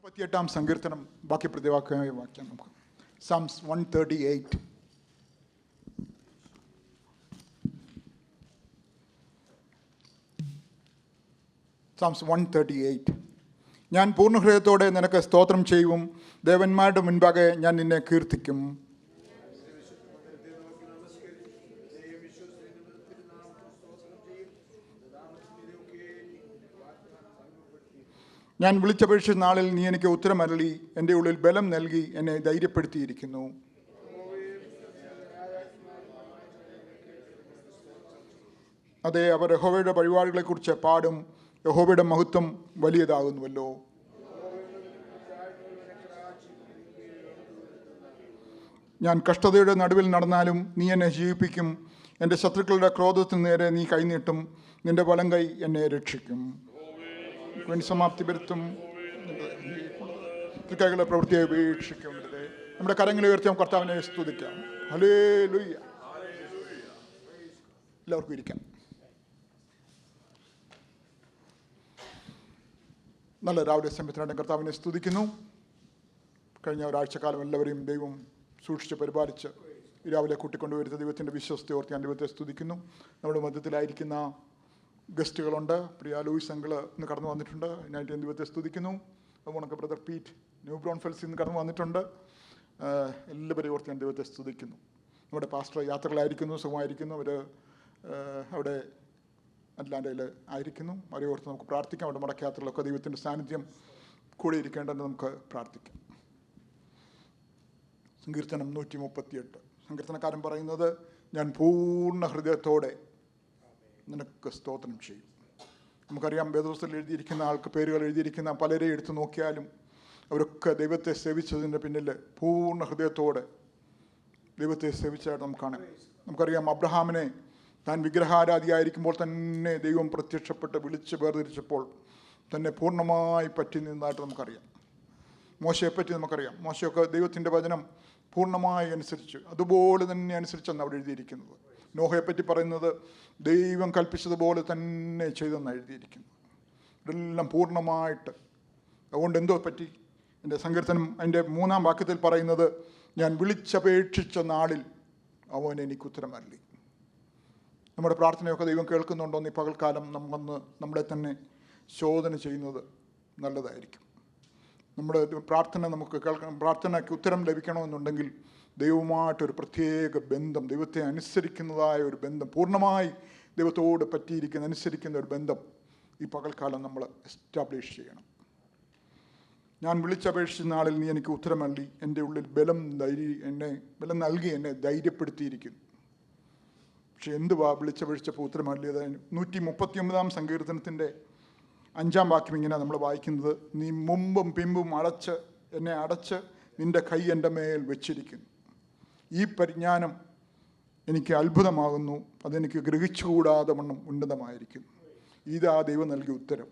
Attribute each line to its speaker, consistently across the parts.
Speaker 1: 38 സങ്കീർത്തനം ബാക്കി പ്രതിവാക്യമായ വാക്യം നമുക്ക്. Psalms 138. Psalms 138. ഞാൻ പൂർണ്ണഹൃദയത്തോടെ നിനക്ക് സ്തോത്രം ചെയ്യും, ദേവന്മാരുടെ മുൻപാകെ ഞാൻ നിന്നെ കീർത്തിക്കും. ഞാൻ വിളിച്ചപേക്ഷിച്ച നാളിൽ നീ എനിക്ക് ഉത്തരമരുളി, എൻ്റെ ഉള്ളിൽ ബലം നൽകി എന്നെ ധൈര്യപ്പെടുത്തിയിരിക്കുന്നു. അതെ, അവർ യഹോവയുടെ വഴിപാടുകളെക്കുറിച്ച് പാടും, യഹോവയുടെ മഹത്വം വലിയതാകുന്നുവല്ലോ. ഞാൻ കഷ്ടതയുടെ നടുവിൽ നടന്നാലും നീ എന്നെ ജീവിപ്പിക്കും, എൻ്റെ ശത്രുക്കളുടെ ക്രോധത്തിന് നേരെ നീ കൈനീട്ടും, നിന്റെ വലം കൈ എന്നെ രക്ഷിക്കും. സമാപ്തി വരുത്തും, കൈകളെ പ്രവൃത്തിയെ വീക്ഷിക്കേണ്ടത്. നമ്മുടെ കരങ്ങളെ ഉയർത്തി കർത്താവിനെ സ്തുതിക്കാം. ഹല്ലേലൂയ. എല്ലാവർക്കും ഇരിക്കാം. നല്ല രാവിലെ സമയത്തിനായിട്ട് കർത്താവിനെ സ്തുതിക്കുന്നു. കഴിഞ്ഞ ഒരാഴ്ചക്കാലം എല്ലാവരെയും ദൈവം സൂക്ഷിച്ച് പരിപാലിച്ച് രാവിലെ കൂട്ടിക്കൊണ്ടുവരുന്ന ദൈവത്തിൻ്റെ വിശ്വസ്തയെ ഓർത്ത് ഞാൻ ദൈവത്തെ സ്തുതിക്കുന്നു. നമ്മുടെ മധ്യത്തിലായിരിക്കുന്ന ഗസ്റ്റുകളുണ്ട്. പ്രിയ ലൂയിസ് അങ്കിൾ ഇന്ന് കടന്നു വന്നിട്ടുണ്ട്, അതിനായിട്ട് ഞാൻ ദൈവത്തെ സ്തുതിക്കുന്നു. അതുപോലെ ബ്രദർ പീറ്റ് ന്യൂ ബ്രോൺഫെൽസിൽ നിന്ന് കടന്നു വന്നിട്ടുണ്ട്. എല്ലാവരെയും ഓർത്ത് ഞാൻ ദൈവത്തെ സ്തുതിക്കുന്നു. നമ്മുടെ പാസ്റ്റർ യാത്രകളായിരിക്കുന്നു, സുഖമായിരിക്കുന്നു. അവർ അവിടെ അറ്റ്ലാന്റയിൽ ആയിരിക്കുന്നു. അവരെ ഓർത്ത് നമുക്ക് പ്രാർത്ഥിക്കാം. അവിടെ മടക്കയാത്രകളൊക്കെ ദൈവത്തിൻ്റെ സാന്നിധ്യം കൂടെ ഇരിക്കേണ്ടതെന്ന് നമുക്ക് പ്രാർത്ഥിക്കാം. സങ്കീർത്തനം 138. സങ്കീർത്തനക്കാരൻ പറയുന്നത്, ഞാൻ പൂർണ്ണ ഹൃദയത്തോടെ നിനക്ക് സ്തോത്രം ചെയ്യും. നമുക്കറിയാം, വേദപുസ്തകത്തിൽ എഴുതിയിരിക്കുന്ന ആൾക്ക് പേരുകൾ എഴുതിയിരിക്കുന്ന പലരെ എടുത്തു നോക്കിയാലും അവരൊക്കെ ദൈവത്തെ സേവിച്ചതിൻ്റെ പിന്നിൽ പൂർണ്ണ ഹൃദയത്തോടെ ദൈവത്തെ സേവിച്ചായിട്ട് നമുക്ക് കാണാം. നമുക്കറിയാം, അബ്രഹാമിനെ താൻ വിഗ്രഹാരാധിയായിരിക്കുമ്പോൾ തന്നെ ദൈവം പ്രത്യക്ഷപ്പെട്ട് വിളിച്ച് വേർതിരിച്ചപ്പോൾ തന്നെ പൂർണ്ണമായി പറ്റി നിന്നതായിട്ട് നമുക്കറിയാം. മോശയെപ്പറ്റി നമുക്കറിയാം. മോശയൊക്കെ ദൈവത്തിൻ്റെ വചനം പൂർണ്ണമായി അനുസരിച്ച് അതുപോലെ തന്നെ അനുസരിച്ചെന്ന് അവിടെ എഴുതിയിരിക്കുന്നത്. നോഹയെപ്പറ്റി പറയുന്നത് ദൈവം കൽപ്പിച്ചതുപോലെ തന്നെ ചെയ്തെന്ന് എഴുതിയിരിക്കുന്നു. ഇതെല്ലാം പൂർണ്ണമായിട്ട്. അതുകൊണ്ട് എന്തോ പറ്റി? എൻ്റെ സങ്കീർത്തനം അതിൻ്റെ 3-ാം വാക്യത്തിൽ പറയുന്നത്, ഞാൻ വിളിച്ചപേക്ഷിച്ച നാളിൽ അവൻ എനിക്ക് ഉത്തരമരുളി. നമ്മുടെ പ്രാർത്ഥനയൊക്കെ ദൈവം കേൾക്കുന്നുണ്ടോ എന്ന് ഈ പകൽക്കാലം നമ്മൊന്ന് നമ്മളെ തന്നെ ശോധന ചെയ്യുന്നത് നല്ലതായിരിക്കും. നമ്മുടെ പ്രാർത്ഥന നമുക്ക് പ്രാർത്ഥനയ്ക്ക് ഉത്തരം ലഭിക്കണമെന്നുണ്ടെങ്കിൽ ദൈവവുമായിട്ടൊരു പ്രത്യേക ബന്ധം, ദൈവത്തെ അനുസരിക്കുന്നതായ ഒരു ബന്ധം, പൂർണ്ണമായി ദൈവത്തോട് പറ്റിയിരിക്കുന്ന അനുസരിക്കുന്ന ഒരു ബന്ധം ഈ പകൽക്കാലം നമ്മൾ എസ്റ്റാബ്ലിഷ് ചെയ്യണം. ഞാൻ വിളിച്ചപേക്ഷിച്ച നാളിൽ നീ എനിക്ക് ഉത്തരമരുളി, എൻ്റെ ഉള്ളിൽ ബലം നൽകി എന്നെ ധൈര്യപ്പെടുത്തിയിരിക്കുന്നു. പക്ഷെ എന്തുവാ വിളിച്ചപേക്ഷിച്ചപ്പോൾ ഉത്തരമരുളിയത്? 139-ാം സങ്കീർത്തനത്തിൻ്റെ 5-ാം വാക്യം ഇങ്ങനെ നമ്മൾ വായിക്കുന്നത്, നീ മുമ്പും പിമ്പും എന്നെ അടച്ച് നിൻ്റെ കൈ എൻ്റെ മേൽ വെച്ചിരിക്കുന്നു. ഈ പരിജ്ഞാനം എനിക്ക് അത്ഭുതമാകുന്നു, അതെനിക്ക് ഗ്രഹിച്ചുകൂടാതെ വണ്ണം ഉന്നതമായിരിക്കുന്നു. ഇതാ ദൈവം നൽകിയ ഉത്തരം.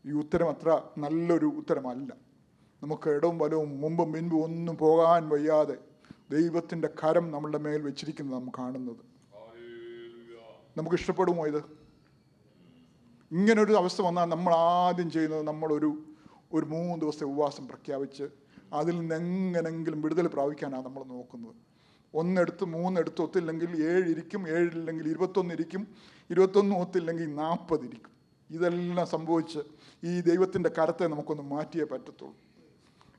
Speaker 1: ഈ ഉത്തരം അത്ര നല്ലൊരു ഉത്തരമല്ല. നമുക്ക് ഇടവും വലവും മുമ്പും പിൻപും ഒന്നും പോകാൻ വയ്യാതെ ദൈവത്തിൻ്റെ കരം നമ്മളുടെ മേൽ വെച്ചിരിക്കുന്നത് നാം കാണുന്നത്. നമുക്ക് ഇഷ്ടപ്പെടുമോ ഇത്? ഇങ്ങനൊരു അവസ്ഥ വന്നാൽ നമ്മൾ ആദ്യം ചെയ്യുന്നത്, നമ്മളൊരു 3 ദിവസത്തെ ഉപവാസം പ്രഖ്യാപിച്ച് അതിൽ നിന്ന് എങ്ങനെങ്കിലും വിടുതൽ പ്രാപിക്കാനാണ് നമ്മൾ നോക്കുന്നത്. 1 എടുത്ത് 3 എടുത്ത് ഒത്തില്ലെങ്കിൽ 7 ഇരിക്കും, 7 ഇല്ലെങ്കിൽ 21 ഇരിക്കും, 21 ഒത്തില്ലെങ്കിൽ 40 ഇരിക്കും. ഇതെല്ലാം സംഭവിച്ച് ഈ ദൈവത്തിൻ്റെ കരത്തെ നമുക്കൊന്ന് മാറ്റിയേ പറ്റത്തുള്ളൂ.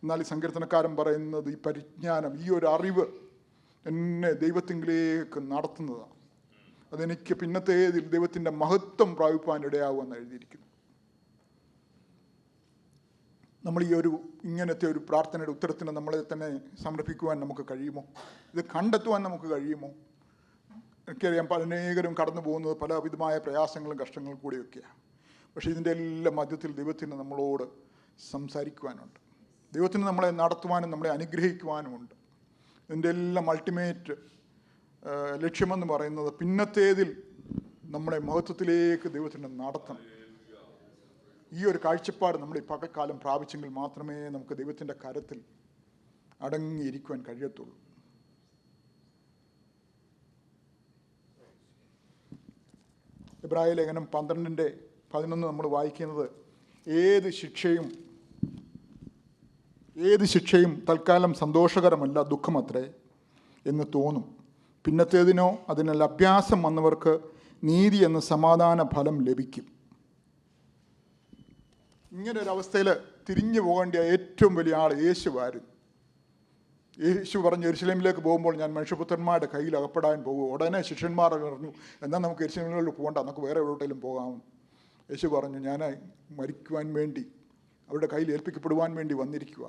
Speaker 1: എന്നാൽ ഈ സങ്കീർത്തനക്കാരൻ പറയുന്നത്, ഈ പരിജ്ഞാനം, ഈ ഒരു അറിവ് എന്നെ ദൈവത്തിങ്കിലേക്ക് നടത്തുന്നതാണ്. അതെനിക്ക് പിന്നത്തേതിൽ ദൈവത്തിൻ്റെ മഹത്വം പ്രാപിപ്പാൻ ഇടയാകുമെന്ന് എഴുതിയിരിക്കുന്നു. നമ്മൾ ഇങ്ങനത്തെ ഒരു പ്രാർത്ഥനയുടെ ഉത്തരത്തിന് നമ്മളെ തന്നെ സമർപ്പിക്കുവാൻ നമുക്ക് കഴിയുമോ? ഇത് കണ്ടെത്തുവാൻ നമുക്ക് കഴിയുമോ? എനിക്കറിയാം, അനേകരും കടന്നു പോകുന്നത് പലവിധമായ പ്രയാസങ്ങളും കഷ്ടങ്ങളും കൂടിയൊക്കെയാണ്. പക്ഷേ ഇതിൻ്റെ എല്ലാം മധ്യത്തിൽ ദൈവത്തിന് നമ്മളോട് സംസാരിക്കുവാനുണ്ട്. ദൈവത്തിന് നമ്മളെ നടത്തുവാനും നമ്മളെ അനുഗ്രഹിക്കുവാനുമുണ്ട്. ഇതിൻ്റെ എല്ലാം അൾട്ടിമേറ്റ് ലക്ഷ്യമെന്ന് പറയുന്നത് പിന്നത്തേതിൽ നമ്മളെ മഹത്വത്തിലേക്ക് ദൈവത്തിന് നടത്തണം. ഈ ഒരു കാഴ്ചപ്പാട് നമ്മൾ ഈ പകൽക്കാലം പ്രാപിച്ചെങ്കിൽ മാത്രമേ നമുക്ക് ദൈവത്തിൻ്റെ കരത്തിൽ അടങ്ങിയിരിക്കുവാൻ കഴിയത്തുള്ളൂ. എബ്രായ ലേഖനം 12:11 നമ്മൾ വായിക്കുന്നത്, ഏത് ശിക്ഷയും ഏത് ശിക്ഷയും തൽക്കാലം സന്തോഷകരമല്ല, ദുഃഖമത്രേ എന്ന് തോന്നും. പിന്നത്തേതിനോ അതിനുള്ള അഭ്യാസം വന്നവർക്ക് നീതി എന്ന സമാധാന ഫലം ലഭിക്കും. ഇങ്ങനൊരവസ്ഥയിൽ തിരിഞ്ഞു പോകേണ്ട ഏറ്റവും വലിയ ആൾ യേശുവായിരുന്നു. യേശു പറഞ്ഞു, യെരുശലേമിലേക്ക് പോകുമ്പോൾ ഞാൻ മനുഷ്യപുത്രന്മാരുടെ കയ്യിൽ അകപ്പെടാൻ പോകും. ഉടനെ ശിഷ്യന്മാർ പറഞ്ഞു, എന്നാൽ നമുക്ക് യെരുശലേമിലേക്ക് പോകണ്ട, നമുക്ക് വേറെ എവിടെയെങ്കിലും പോകാം. യേശു പറഞ്ഞു, ഞാൻ മരിക്കുവാൻ വേണ്ടി, അവരുടെ കയ്യിൽ ഏൽപ്പിക്കപ്പെടുവാൻ വേണ്ടി വന്നിരിക്കുക.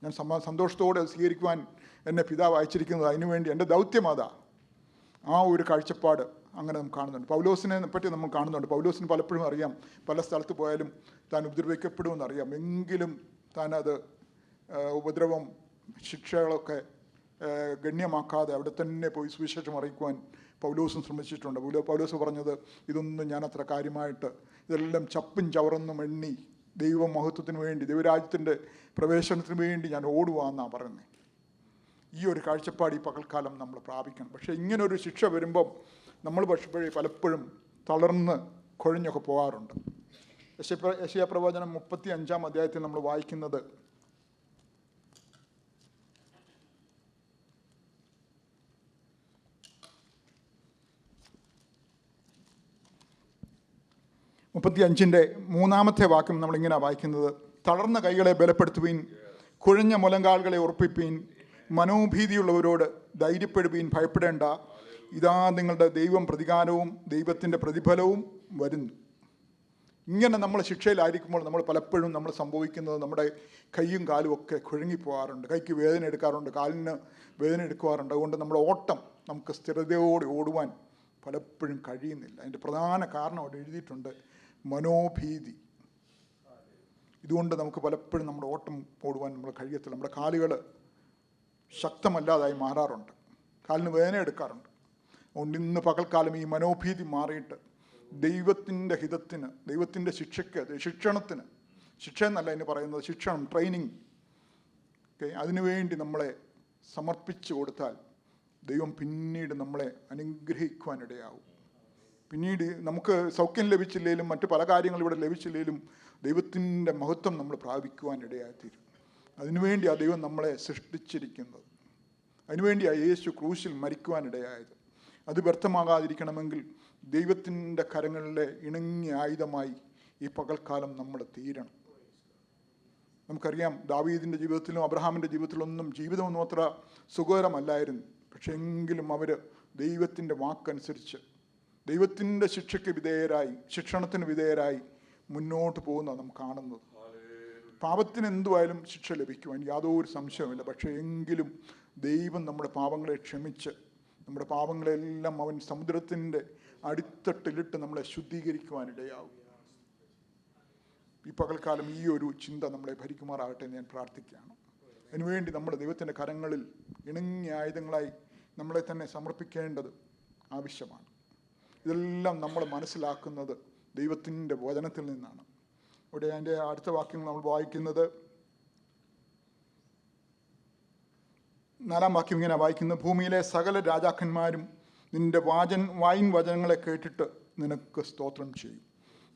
Speaker 1: ഞാൻ സന്തോഷത്തോടെ സ്വീകരിക്കുവാൻ എന്നെ പിതാവ് അയച്ചിരിക്കുന്നത് അതിനുവേണ്ടി, എൻ്റെ ദൗത്യം അതാ. ആ ഒരു കാഴ്ചപ്പാട് അങ്ങനെ നമുക്ക് കാണുന്നുണ്ട്. പൗലോസിനെ പറ്റി നമ്മൾ കാണുന്നുണ്ട്. പൗലോസിന് പലപ്പോഴും അറിയാം, പല സ്ഥലത്ത് പോയാലും താൻ ഉപദ്രവിക്കപ്പെടുമെന്നറിയാം. എങ്കിലും താനത് ഉപദ്രവം, ശിക്ഷകളൊക്കെ ഗണ്യമാക്കാതെ അവിടെ തന്നെ പോയി സുവിശേഷം അറിയിക്കുവാൻ പൗലോസും ശ്രമിച്ചിട്ടുണ്ട്. പൗലോസ് പറഞ്ഞത്, ഇതൊന്നും ഞാൻ അത്ര കാര്യമായിട്ട്, ഇതെല്ലാം ചപ്പും ചവറൊന്നും എണ്ണി ദൈവമഹത്വത്തിന് വേണ്ടി, ദൈവരാജ്യത്തിൻ്റെ പ്രവേശനത്തിന് വേണ്ടി ഞാൻ ഓടുവാന്നാണ് പറയുന്നത്. ഈ ഒരു കാഴ്ചപ്പാട് ഈ പകൽക്കാലം നമ്മൾ പ്രാപിക്കണം. പക്ഷേ ഇങ്ങനൊരു ശിക്ഷ വരുമ്പം നമ്മൾ പലപ്പോഴും തളർന്ന് കൊഴിഞ്ഞൊക്കെ പോകാറുണ്ട്. യെശയ്യാ പ്രവചനം 35-ാം അധ്യായത്തിൽ നമ്മൾ വായിക്കുന്നത്, മുപ്പത്തിയഞ്ചിൻ്റെ 3-ാമത്തെ വാക്യം നമ്മളിങ്ങനെ വായിക്കുന്നത്, തളർന്ന കൈകളെ ബലപ്പെടുത്തുവീൻ, കുഴഞ്ഞ മുലങ്കാലുകളെ ഉറപ്പിപ്പീൻ, മനോഭീതിയുള്ളവരോട് ധൈര്യപ്പെടുവീൻ, ഭയപ്പെടേണ്ട, ഇതാ നിങ്ങളുടെ ദൈവം പ്രതികാരവും ദൈവത്തിൻ്റെ പ്രതിഫലവും വരുന്നു. ഇങ്ങനെ നമ്മൾ ശിക്ഷയിലായിരിക്കുമ്പോൾ നമ്മൾ പലപ്പോഴും നമ്മൾ സംഭവിക്കുന്നത്, നമ്മുടെ കൈയും കാലും ഒക്കെ കുഴങ്ങിപ്പോകാറുണ്ട്. കൈക്ക് വേദന എടുക്കാറുണ്ട്, കാലിന് വേദന എടുക്കാറുണ്ട്. അതുകൊണ്ട് നമ്മുടെ ഓട്ടം നമുക്ക് സ്ഥിരതയോടെ ഓടുവാൻ പലപ്പോഴും കഴിയുന്നില്ല. അതിൻ്റെ പ്രധാന കാരണം അവിടെ എഴുതിയിട്ടുണ്ട്, മനോഭീതി. ഇതുകൊണ്ട് നമുക്ക് പലപ്പോഴും നമ്മുടെ ഓട്ടം ഓടുവാൻ നമ്മൾ കഴിയത്തില്ല. നമ്മുടെ കാലുകൾ ശക്തമല്ലാതായി മാറാറുണ്ട്, കാലിന് വേദന എടുക്കാറുണ്ട്. അതുകൊണ്ട് ഇന്ന് പകൽക്കാലം ഈ മനോഭീതി മാറിയിട്ട് ദൈവത്തിൻ്റെ ഹിതത്തിന്, ദൈവത്തിൻ്റെ ശിക്ഷണത്തിന്, ശിക്ഷ എന്നല്ല എന്ന് പറയുന്നത്, ശിക്ഷണം, ട്രെയിനിങ്, അതിനുവേണ്ടി നമ്മളെ സമർപ്പിച്ചു കൊടുത്താൽ ദൈവം പിന്നീട് നമ്മളെ അനുഗ്രഹിക്കുവാനിടയാവും. പിന്നീട് നമുക്ക് സൗഖ്യം ലഭിച്ചില്ലെങ്കിലും മറ്റു പല കാര്യങ്ങളും ഇവിടെ ലഭിച്ചില്ലെങ്കിലും ദൈവത്തിൻ്റെ മഹത്വം നമ്മൾ പ്രാപിക്കുവാനിടയായിത്തീരും. അതിനുവേണ്ടി ആ ദൈവം നമ്മളെ സൃഷ്ടിച്ചിരിക്കുന്നത്, അതിനുവേണ്ടി ആ യേശു ക്രൂശിൽ മരിക്കുവാനിടയായത്. അത് വ്യർത്ഥമാകാതിരിക്കണമെങ്കിൽ ദൈവത്തിൻ്റെ കരങ്ങളിലെ ഇണങ്ങിയ ആയുധമായി ഈ പകൽക്കാലം നമ്മൾ തീരണം. നമുക്കറിയാം, ദാവീദിൻ്റെ ജീവിതത്തിലും അബ്രഹാമിൻ്റെ ജീവിതത്തിലൊന്നും ജീവിതമൊന്നും അത്ര സുഖകരമല്ലായിരുന്നു. പക്ഷെ എങ്കിലും അവർ ദൈവത്തിൻ്റെ വാക്കനുസരിച്ച് ദൈവത്തിൻ്റെ ശിക്ഷയ്ക്ക് വിധേയരായി, ശിക്ഷണത്തിന് വിധേയരായി മുന്നോട്ട് പോകുന്ന നാം കാണുന്നത്. പാപത്തിന് എന്തുവായാലും ശിക്ഷ ലഭിക്കുവാൻ യാതൊരു സംശയവുമില്ല. പക്ഷേ എങ്കിലും ദൈവം നമ്മുടെ പാപങ്ങളെ ക്ഷമിച്ച്, നമ്മുടെ പാപങ്ങളെല്ലാം അവൻ സമുദ്രത്തിൻ്റെ അടിത്തട്ടിലിട്ട് നമ്മളെ ശുദ്ധീകരിക്കുവാനിടയാവും. ഈ പകൽക്കാലം ഈ ഒരു ചിന്ത നമ്മളെ ഭരിക്കുമാറാകട്ടെ എന്ന് ഞാൻ പ്രാർത്ഥിക്കുകയാണ്. അതിനുവേണ്ടി നമ്മൾ ദൈവത്തിൻ്റെ കരങ്ങളിൽ ഇണങ്ങിയ ആയുധങ്ങളായി നമ്മളെ തന്നെ സമർപ്പിക്കേണ്ടത് ആവശ്യമാണ്. ഇതെല്ലാം നമ്മൾ മനസ്സിലാക്കുന്നത് ദൈവത്തിൻ്റെ വചനത്തിൽ നിന്നാണ്. ഇവിടെ അതിൻ്റെ അടുത്ത വാക്യങ്ങൾ നമ്മൾ വായിക്കുന്നത്, 4-ാം വാക്യം ഇങ്ങനെ വായിക്കുന്നത്, ഭൂമിയിലെ സകല രാജാക്കന്മാരും നിന്റെ വായിൻ വചനങ്ങളെ കേട്ടിട്ട് നിനക്ക് സ്തോത്രം ചെയ്യും.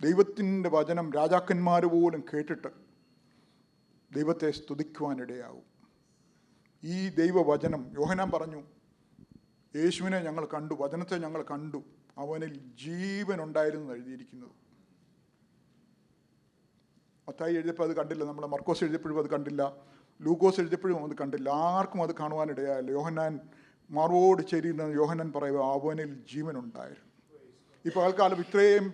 Speaker 1: ദൈവത്തിൻ്റെ വചനം രാജാക്കന്മാർ പോലും കേട്ടിട്ട് ദൈവത്തെ സ്തുതിക്കുവാനിടയാവും. ഈ ദൈവവചനം, യോഹന്നാൻ പറഞ്ഞു, യേശുവിനെ ഞങ്ങൾ കണ്ടു, വചനത്തെ ഞങ്ങൾ കണ്ടു, അവനിൽ ജീവൻ ഉണ്ടായിരുന്നു എഴുതിയിരിക്കുന്നത്. മത്തായി എഴുതിയപ്പോൾ അത് കണ്ടില്ല, നമ്മുടെ മർക്കോസ് എഴുതിയപ്പോഴും അത് കണ്ടില്ല, ലൂക്കോസ് എഴുതിയപ്പോഴും അത് കണ്ടില്ല, ആർക്കും അത് കാണുവാനിടയായില്ല. യോഹന്നാൻ മാറോട് ചേരുന്ന യോഹന്നാൻ പറയുക, അവനിൽ ജീവൻ ഉണ്ടായിരുന്നു. ഈ പകൽക്കാലം ഇത്രയും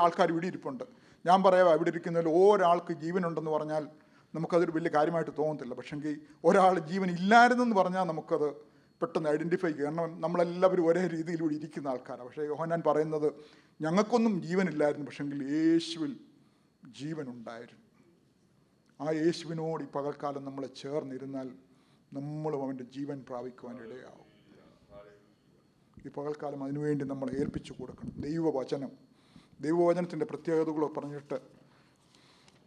Speaker 1: ആൾക്കാർ ഇവിടെ ഇരിപ്പുണ്ട്. ഞാൻ പറയാം, ഇവിടെ ഇരിക്കുന്നതിൽ ഒരാൾക്ക് ജീവനുണ്ടെന്ന് പറഞ്ഞാൽ നമുക്കതൊരു വലിയ കാര്യമായിട്ട് തോന്നത്തില്ല. പക്ഷെങ്കിൽ ഒരാൾ ജീവൻ ഇല്ലായിരുന്നെന്ന് പറഞ്ഞാൽ നമുക്കത് പെട്ടെന്ന് ഐഡൻറ്റിഫൈ ചെയ്യുക. കാരണം നമ്മളെല്ലാവരും ഒരേ രീതിയിലൂടെ ഇരിക്കുന്ന ആൾക്കാരാണ്. പക്ഷേ യോഹന്നാൻ പറയുന്നത്, ഞങ്ങൾക്കൊന്നും ജീവനില്ലായിരുന്നു, പക്ഷെങ്കിൽ യേശുവിൽ ജീവനുണ്ടായിരുന്നു. ആ യേശുവിനോട് ഈ പകൽക്കാലം നമ്മളെ ചേർന്നിരുന്നാൽ നമ്മളും അവൻ്റെ ജീവൻ പ്രാപിക്കുവാനിടയാവും. ഈ പകൽക്കാലം അതിനുവേണ്ടി നമ്മൾ ഏൽപ്പിച്ചു കൊടുക്കണം. ദൈവവചനത്തിൻ്റെ പ്രത്യേകതകളോ പറഞ്ഞിട്ട്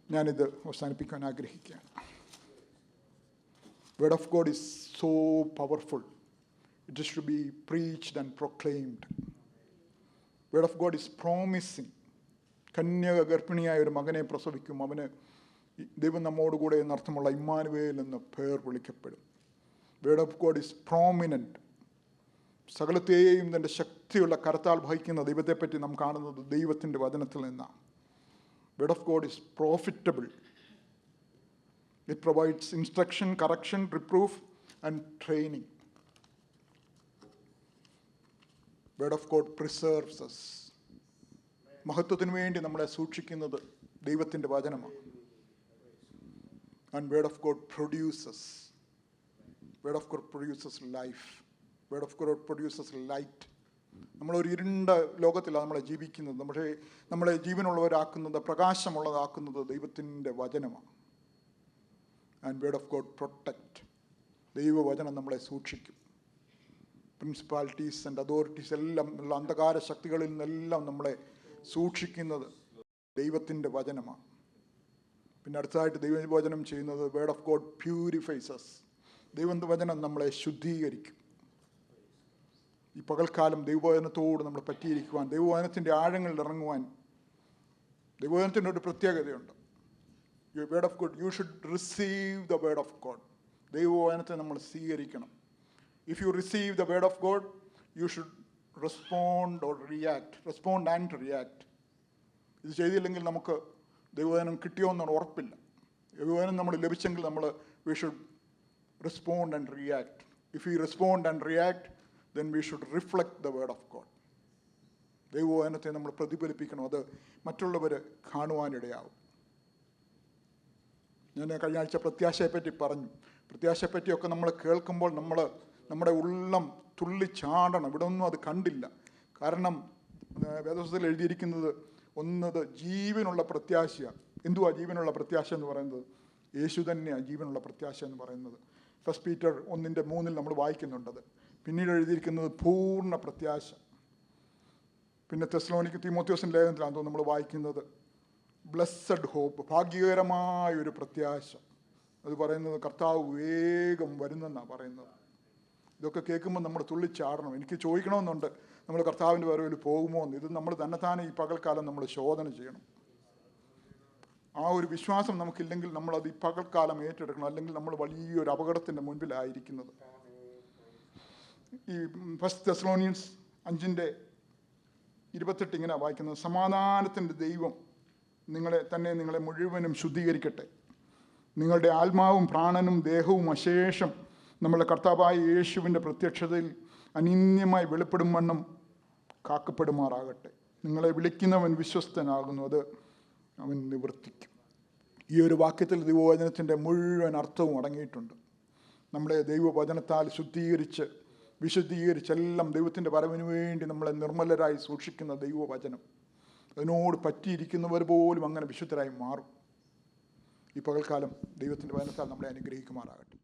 Speaker 1: ഞാനിത് അവസാനിപ്പിക്കാൻ ആഗ്രഹിക്കുകയാണ്. Word of God is so powerful. It is to be preached and proclaimed. Word of God is promising. കന്യക ഗർഭിണിയായ ഒരു മകനെ പ്രസവിക്കും, അവന് ദൈവം നമ്മോടുകൂടെ എന്നർത്ഥമുള്ള ഇമ്മാനുവേൽ എന്ന് പേർ വിളിക്കപ്പെടും. Word of God is prominent. സകലത്തെയും തൻ്റെ ശക്തിയുള്ള കരത്താൽ വഹിക്കുന്ന ദൈവത്തെപ്പറ്റി നാം കാണുന്നത് ദൈവത്തിൻ്റെ വചനത്തിൽ നിന്നാണ്. Word of God is profitable. It provides instruction, correction, reproof and training. Word of God preserves us. മഹത്വത്തിന് വേണ്ടി നമ്മളെ സൂക്ഷിക്കുന്നത് ദൈവത്തിൻ്റെ വചനമാണ്. And word of God produces. Word of God produces life. Word of God produces light. നമ്മളൊരു ഇരുണ്ട ലോകത്തിലാണ് നമ്മളെ ജീവിക്കുന്നത്. പക്ഷേ നമ്മളെ ജീവനുള്ളവരാക്കുന്നത്, പ്രകാശമുള്ളതാക്കുന്നത് ദൈവത്തിൻ്റെ വചനമാണ്. And word of God protect. ദൈവവചനം നമ്മളെ സൂക്ഷിക്കും. പ്രിൻസിപ്പാലിറ്റീസ് ആൻഡ് അതോറിറ്റീസ് എല്ലാം ഉള്ള അന്ധകാര ശക്തികളിൽ നിന്നെല്ലാം നമ്മളെ സൂക്ഷിക്കുന്നത് ദൈവത്തിൻ്റെ വചനമാണ്. പിന്നെ അടുത്തതായിട്ട് ദൈവവചനം ചെയ്യുന്നത് word of God purifies us. ദൈവത്തിൻ്റെ വചനം നമ്മളെ ശുദ്ധീകരിക്കും. ഈ പകൽക്കാലം ദൈവവചനത്തോട് നമ്മൾ പറ്റിയിരിക്കുവാൻ, ദൈവവചനത്തിൻ്റെ ആഴങ്ങളിൽ ഇറങ്ങുവാൻ ദൈവവചനത്തിൻ്റെ ഒരു പ്രത്യേകതയുണ്ട്. Word of God, you should receive the word of God. ദൈവവചനത്തെ നമ്മൾ സ്വീകരിക്കണം. If you receive the word of God, you should respond or react. Respond and react. ഇത് ചെയ്തില്ലെങ്കിൽ നമുക്ക് ദൈവവചനം കിട്ടിയോ എന്നാണ് ഉറപ്പില്ല. ദൈവവചനം നമ്മൾ ലഭിച്ചെങ്കിൽ നമ്മൾ we should respond and react. If we respond and react, then we should reflect the word of God. ദൈവവചനത്തെ നമ്മൾ പ്രതിഫലിപ്പിക്കണം. അത് മറ്റുള്ളവർ കാണുവാനിടയാവും. ഞാൻ കഴിഞ്ഞ ആഴ്ച പ്രത്യാശയെപ്പറ്റി പറഞ്ഞു. പ്രത്യാശയെപ്പറ്റിയൊക്കെ നമ്മൾ കേൾക്കുമ്പോൾ നമ്മുടെ ഉള്ളം തുള്ളിച്ചാടണം. ഇവിടെ ഒന്നും അത് കണ്ടില്ല. കാരണം വേദപുസ്തകത്തിൽ എഴുതിയിരിക്കുന്നത് ഒന്നത് ജീവനുള്ള പ്രത്യാശയാണ്. എന്തുവാ ജീവനുള്ള പ്രത്യാശ എന്ന് പറയുന്നത്? യേശു തന്നെയാണ് ജീവനുള്ള പ്രത്യാശ എന്ന് പറയുന്നത്. 1 Peter 1:3 നമ്മൾ വായിക്കുന്നുണ്ടത്. പിന്നീട് എഴുതിയിരിക്കുന്നത് പൂർണ്ണ പ്രത്യാശ. പിന്നെ തീമോഥെയോസിൻ്റെ ലേഖനത്തിലാണ് നമ്മൾ വായിക്കുന്നത് ബ്ലെസ്സഡ് ഹോപ്പ്, ഭാഗ്യകരമായൊരു പ്രത്യാശ. അത് പറയുന്നത് കർത്താവ് വേഗം വരുന്നെന്നാണ് പറയുന്നത്. ഇതൊക്കെ കേൾക്കുമ്പോൾ നമ്മൾ തുള്ളിച്ചാടണം. എനിക്ക് ചോദിക്കണമെന്നുണ്ട്, നമ്മൾ കർത്താവിൻ്റെ വരവിൽ പോകുമോ എന്ന്. ഇത് നമ്മൾ തന്നെത്താനെ ഈ പകൽക്കാലം നമ്മൾ ശോധന ചെയ്യണം. ആ ഒരു വിശ്വാസം നമുക്കില്ലെങ്കിൽ നമ്മളത് ഈ പകൽക്കാലം ഏറ്റെടുക്കണം. അല്ലെങ്കിൽ നമ്മൾ വലിയൊരു അപകടത്തിൻ്റെ മുൻപിലായിരിക്കുന്നത്. ഈ 1 Thessalonians 5:28 ഇങ്ങനെ വായിക്കുന്നത്, സമാധാനത്തിൻ്റെ ദൈവം നിങ്ങളെ മുഴുവനും ശുദ്ധീകരിക്കട്ടെ. നിങ്ങളുടെ ആത്മാവും പ്രാണനും ദേഹവും അശേഷം നമ്മളുടെ കർത്താവായ യേശുവിൻ്റെ പ്രത്യക്ഷതയിൽ അനിന്യമായി വെളിപ്പെടും വണ്ണം കാക്കപ്പെടുമാറാകട്ടെ. നിങ്ങളെ വിളിക്കുന്നവൻ വിശ്വസ്തനാകുന്നു, അത് അവൻ നിവർത്തിക്കും. ഈ ഒരു വാക്യത്തിൽ ദൈവവചനത്തിൻ്റെ മുഴുവൻ അർത്ഥവും അടങ്ങിയിട്ടുണ്ട്. നമ്മളെ ദൈവവചനത്താൽ വിശുദ്ധീകരിച്ചെല്ലാം ദൈവത്തിൻ്റെ വരവിന് വേണ്ടി നമ്മളെ നിർമ്മലരായി സൂക്ഷിക്കുന്ന ദൈവവചനം. അതിനോട് പറ്റിയിരിക്കുന്നവർ പോലും അങ്ങനെ വിശുദ്ധരായി മാറും. ഈ പകൽക്കാലം ദൈവത്തിൻ്റെ വചനത്താൽ നമ്മളെ അനുഗ്രഹിക്കുമാറാകട്ടെ.